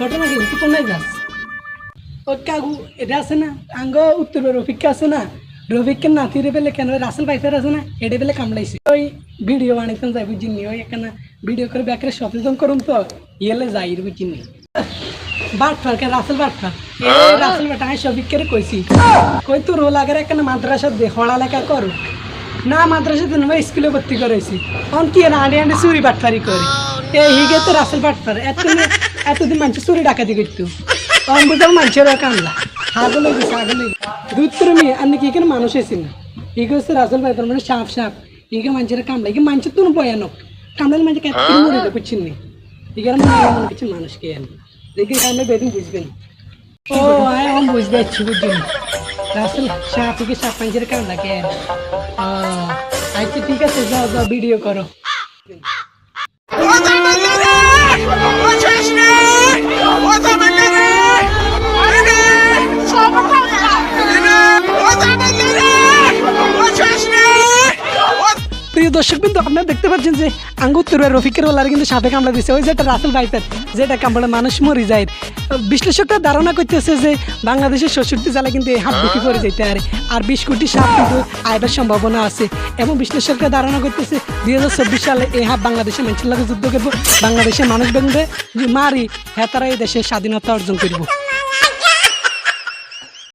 ঘটনা কি তুই কোন যাস ও কাকু এটা আছে না আঙ্গ উত্তর রফিককে আছে না রফিককে নাতিরে পেলে কেন রাসেল ভাইফার আছে না এটা পেলে কামড়াইছে ওই ভিডিও বানাইতাম যাই বুঝিনি ওই এখানে ভিডিও করে ব্যাকরে সচেতন করুন তো ইয়েলে যাই বুঝিনি বাটফার কে রাসেল বাটফার রাসেল বাটা আমি শফিককে কইছি কই তোর রোল আগের এখানে মাদ্রাসা দে পড়ালেখা করো না মাদ্রাসাতে নয় স্কুলে ভর্তি করেছি অন কি না আনে আনে চুরি বাটফারি করে এই হিগে তো রাসেল বাটফার এতদিন মানুষ চুরি ডাকাতি করতো তখন বুঝলাম মানুষের কামলা হাগল হয়ে গেছে হাগল হয়ে গেছে দুধ করে মেয়ে আর নাকি এখানে মানুষ এসে না হিগে হচ্ছে রাসেল বাটফার মানে সাপ সাপ হিগে মানুষের কামলা হিগে মানুষের তো ভয়ানক কামলার মানুষ কেন মরে দেয় বুঝছেন নি হিগে মনে কিছু মানুষকে আনি দেখি কামলে বেদিন বুঝবেন ও আয় আমি বুঝতে পারছি বুঝছেন রাসেল সাপ হিগে সাপ মানুষের কামলা কে আচ্ছা ঠিক আছে যাও যাও ভিডিও করো প্রিয় দর্শক বিন্দু আপনারা দেখতে পাচ্ছেন যে আঙ্গুত্তর রফিকের ওলারে কিন্তু সাপে কামড়া দিচ্ছে ওই যেটা রাসেল ভাইফার যেটা কামড়ে মানুষ মরে যায় বিশ্লেষকরা ধারণা করতেছে যে বাংলাদেশের ৬৬ জেলায় কিন্তু এই হাত ঢুকে পড়ে যেতে পারে আর ২০ কোটি সাপ কিন্তু আইবার সম্ভাবনা আছে এবং বিশ্লেষকরা ধারণা করতেছে ২০২৪ সালে এই হাত বাংলাদেশের মানুষের লাগে যুদ্ধ করবো বাংলাদেশের মানুষ বেঁধে মারি হ্যাঁ তারা এই দেশের স্বাধীনতা অর্জন করবো।